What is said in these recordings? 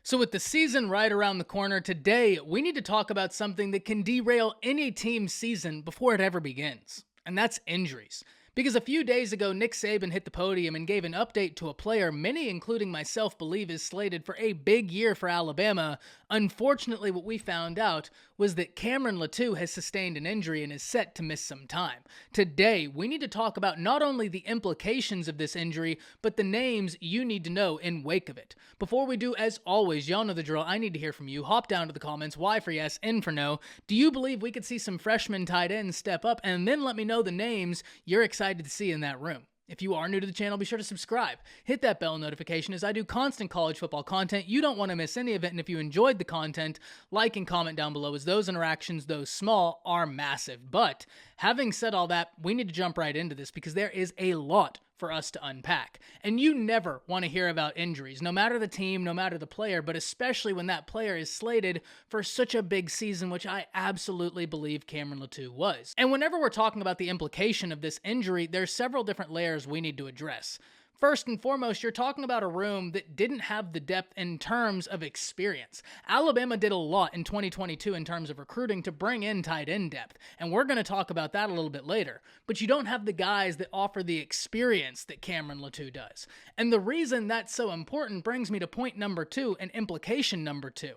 So with the season right around the corner, today we need to talk about something that can derail any team's season before it ever begins. And that's injuries. Because a few days ago, Nick Saban hit the podium and gave an update to a player many, including myself, believe is slated for a big year for Alabama. Unfortunately, what we found out was that Cameron Latu has sustained an injury and is set to miss some time. Today, we need to talk about not only the implications of this injury, but the names you need to know in wake of it. Before we do, as always, y'all know the drill. I need to hear from you. Hop down to the comments. Y for yes, N for no. Do you believe we could see some freshman tight ends step up? And then let me know the names you're excited to see in that room. If you are new to the channel, be sure to subscribe. Hit that bell notification as I do constant college football content. You don't want to miss any of it, and if you enjoyed the content, like and comment down below as those interactions, though small, are massive. But having said all that, we need to jump right into this because there is a lot for us to unpack. And you never want to hear about injuries, no matter the team, no matter the player, but especially when that player is slated for such a big season, which I absolutely believe Cameron Latu was. And whenever we're talking about the implication of this injury, there's several different layers we need to address. First and foremost, you're talking about a room that didn't have the depth in terms of experience. Alabama did a lot in 2022 in terms of recruiting to bring in tight end depth, and we're going to talk about that a little bit later. But you don't have the guys that offer the experience that Cameron Latu does. And the reason that's so important brings me to point number 2 and implication number 2.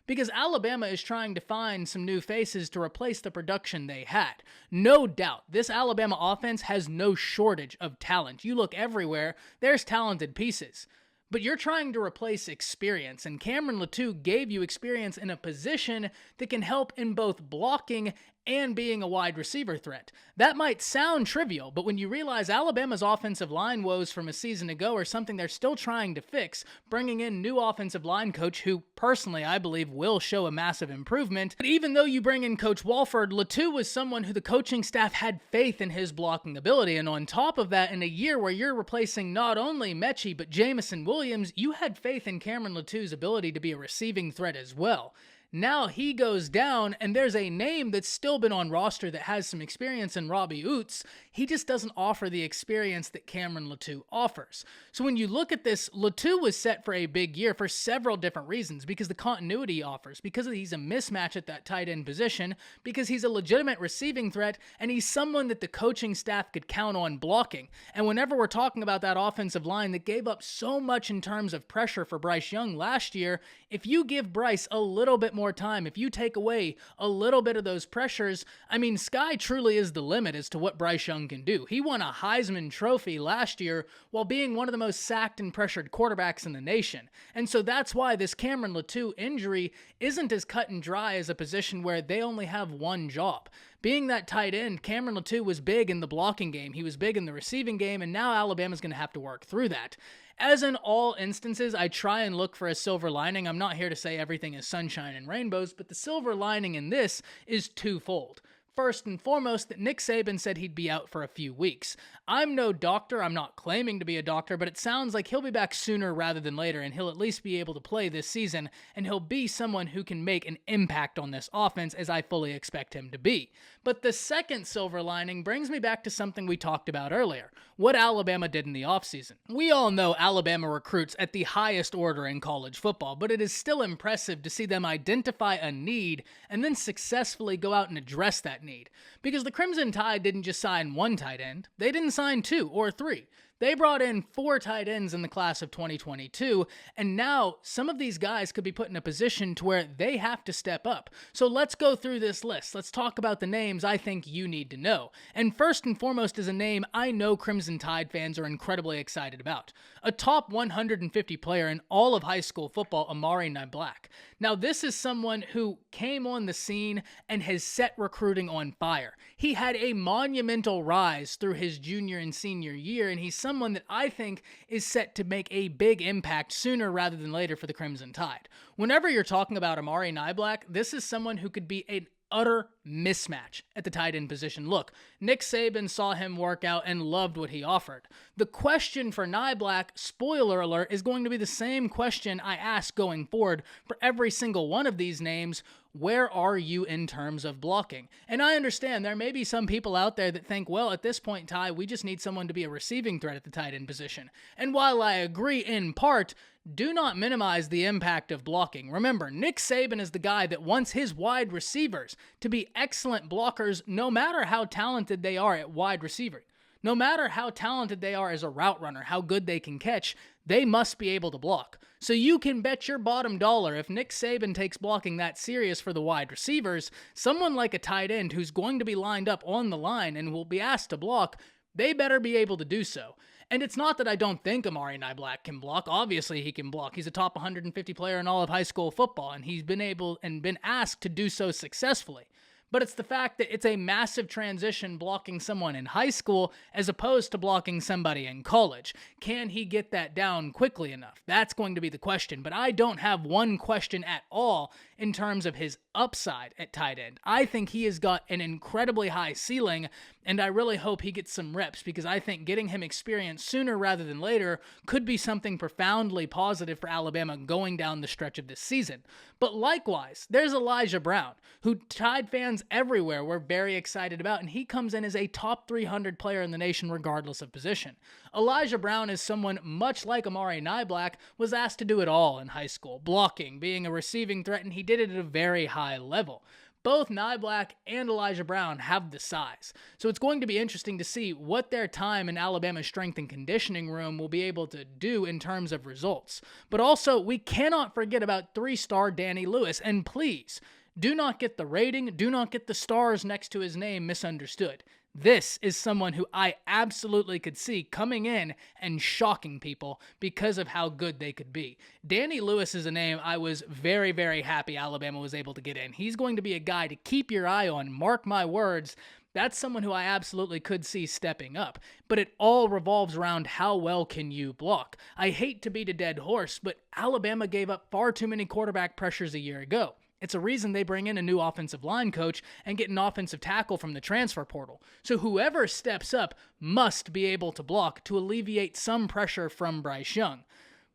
Because Alabama is trying to find some new faces to replace the production they had. No doubt, this Alabama offense has no shortage of talent. You look everywhere, there's talented pieces. But you're trying to replace experience, and Cameron Latu gave you experience in a position that can help in both blocking and being a wide receiver threat. That might sound trivial, but when you realize Alabama's offensive line woes from a season ago are something they're still trying to fix, bringing in new offensive line coach who, personally, I believe will show a massive improvement. But even though you bring in Coach Walford, Latu was someone who the coaching staff had faith in his blocking ability, and on top of that, in a year where you're replacing not only Mechie, but Jamison Williams, you had faith in Cameron Latu's ability to be a receiving threat as well. Now he goes down, and there's a name that's still been on roster that has some experience in Ravid Out. He just doesn't offer the experience that Cameron Latu offers. So when you look at this, Latu was set for a big year for several different reasons. Because the continuity he offers, because he's a mismatch at that tight end position, because he's a legitimate receiving threat, and he's someone that the coaching staff could count on blocking. And whenever we're talking about that offensive line that gave up so much in terms of pressure for Bryce Young last year, if you give Bryce a little bit more time, if you take away a little bit of those pressures, I mean, sky truly is the limit as to what Bryce Young can do. He won a Heisman Trophy last year while being one of the most sacked and pressured quarterbacks in the nation. And so that's why this Cameron Latu injury isn't as cut and dry as a position where they only have one job. Being that tight end, Cameron Latu was big in the blocking game, he was big in the receiving game, and now Alabama's going to have to work through that. As in all instances, I try and look for a silver lining. I'm not here to say everything is sunshine and rainbows, but the silver lining in this is twofold. First and foremost, that Nick Saban said he'd be out for a few weeks. I'm no doctor, I'm not claiming to be a doctor, but it sounds like he'll be back sooner rather than later, and he'll at least be able to play this season, and he'll be someone who can make an impact on this offense, as I fully expect him to be. But the second silver lining brings me back to something we talked about earlier, what Alabama did in the offseason. We all know Alabama recruits at the highest order in college football, but it is still impressive to see them identify a need and then successfully go out and address that need. Because the Crimson Tide didn't just sign one tight end, they didn't sign 2 or 3. They brought in 4 tight ends in the class of 2022, and now some of these guys could be put in a position to where they have to step up. So let's go through this list. Let's talk about the names I think you need to know. And first and foremost is a name I know Crimson Tide fans are incredibly excited about. A top 150 player in all of high school football, Amari Niblack. Now this is someone who came on the scene and has set recruiting on fire. He had a monumental rise through his junior and senior year, and he's someone that I think is set to make a big impact sooner rather than later for the Crimson Tide. Whenever you're talking about Amari Niblack, this is someone who could be an utter mismatch at the tight end position. Look, Nick Saban saw him work out and loved what he offered. The question for Niblack, spoiler alert, is going to be the same question I ask going forward for every single one of these names. Where are you in terms of blocking? And I understand there may be some people out there that think, well, at this point, Ty, we just need someone to be a receiving threat at the tight end position. And while I agree in part, do not minimize the impact of blocking. Remember, Nick Saban is the guy that wants his wide receivers to be excellent blockers no matter how talented they are at wide receiver. No matter how talented they are as a route runner, how good they can catch, they must be able to block. So you can bet your bottom dollar if Nick Saban takes blocking that serious for the wide receivers, someone like a tight end who's going to be lined up on the line and will be asked to block, they better be able to do so. And it's not that I don't think Amari Niblack can block. Obviously, he can block. He's a top 150 player in all of high school football, and he's been able and been asked to do so successfully. But it's the fact that it's a massive transition blocking someone in high school as opposed to blocking somebody in college. Can he get that down quickly enough? That's going to be the question. But I don't have one question at all in terms of his upside at tight end. I think he has got an incredibly high ceiling, and I really hope he gets some reps because I think getting him experience sooner rather than later could be something profoundly positive for Alabama going down the stretch of this season. But likewise, there's Elijah Brown, who Tide fans everywhere were very excited about, and he comes in as a top 300 player in the nation regardless of position. Elijah Brown is someone much like Amari Niblack was asked to do it all in high school, blocking, being a receiving threat, and he did it at a very high level. Both Niblack and Elijah Brown have the size. So it's going to be interesting to see what their time in Alabama's strength and conditioning room will be able to do in terms of results. But also, we cannot forget about 3-star Danny Lewis. And please, do not get the rating, do not get the stars next to his name misunderstood. This is someone who I absolutely could see coming in and shocking people because of how good they could be. Danny Lewis is a name I was very, very happy Alabama was able to get in. He's going to be a guy to keep your eye on. Mark my words. That's someone who I absolutely could see stepping up. But it all revolves around how well can you block. I hate to beat a dead horse, but Alabama gave up far too many quarterback pressures a year ago. It's a reason they bring in a new offensive line coach and get an offensive tackle from the transfer portal. So whoever steps up must be able to block to alleviate some pressure from Bryce Young.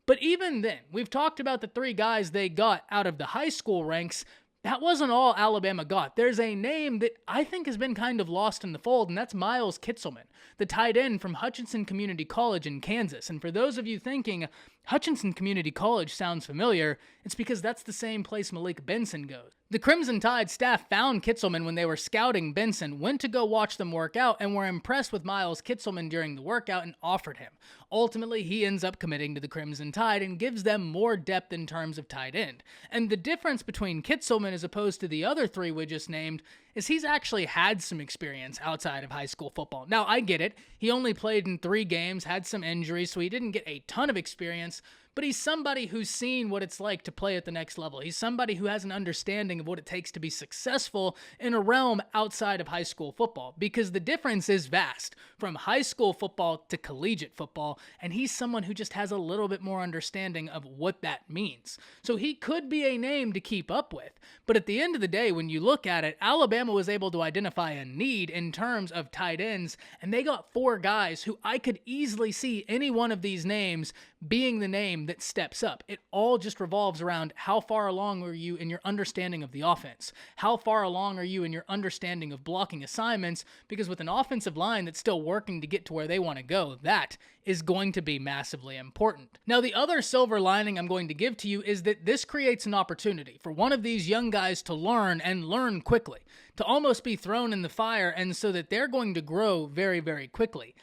But even then, we've talked about the 3 guys they got out of the high school ranks. That wasn't all Alabama got. There's a name that I think has been kind of lost in the fold, and that's Miles Kitselman, the tight end from Hutchinson Community College in Kansas. And for those of you thinking Hutchinson Community College sounds familiar, it's because that's the same place Malik Benson goes. The Crimson Tide staff found Kitselman when they were scouting Benson, went to go watch them work out, and were impressed with Miles Kitselman during the workout and offered him. Ultimately, he ends up committing to the Crimson Tide and gives them more depth in terms of tight end. And the difference between Kitselman as opposed to the other 3 we just named is he's actually had some experience outside of high school football. Now, I get it. He only played in 3 games, had some injuries, so he didn't get a ton of experience, but he's somebody who's seen what it's like to play at the next level. He's somebody who has an understanding of what it takes to be successful in a realm outside of high school football, because the difference is vast from high school football to collegiate football, and he's someone who just has a little bit more understanding of what that means. So he could be a name to keep up with, but at the end of the day, when you look at it, Alabama was able to identify a need in terms of tight ends, and they got 4 guys who I could easily see any one of these names being the name that steps up. It all just revolves around how far along are you in your understanding of the offense? How far along are you in your understanding of blocking assignments? Because with an offensive line that's still working to get to where they want to go, that is going to be massively important. Now, the other silver lining I'm going to give to you is that this creates an opportunity for one of these young guys to learn and learn quickly, to almost be thrown in the fire, and so that they're going to grow very, very quickly.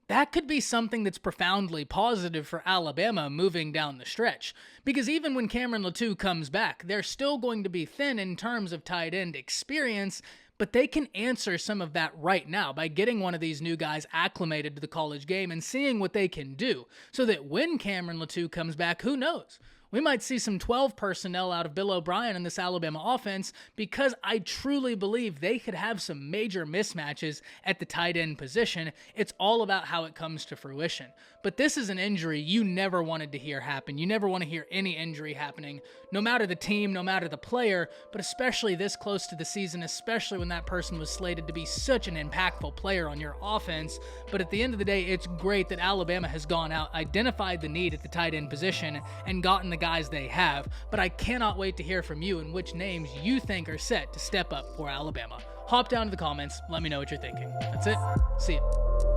That could be something that's profoundly positive for Alabama moving down the stretch. Because even when Cameron Latu comes back, they're still going to be thin in terms of tight end experience, but they can answer some of that right now by getting one of these new guys acclimated to the college game and seeing what they can do, so that when Cameron Latu comes back, who knows? We might see some 12 personnel out of Bill O'Brien in this Alabama offense, because I truly believe they could have some major mismatches at the tight end position. It's all about how it comes to fruition. But this is an injury you never wanted to hear happen. You never want to hear any injury happening, no matter the team, no matter the player, but especially this close to the season, especially when that person was slated to be such an impactful player on your offense. But at the end of the day, it's great that Alabama has gone out, identified the need at the tight end position, and gotten the the guys they have, but I cannot wait to hear from you and which names you think are set to step up for Alabama. Hop down to the comments, let me know what you're thinking. That's it. See ya.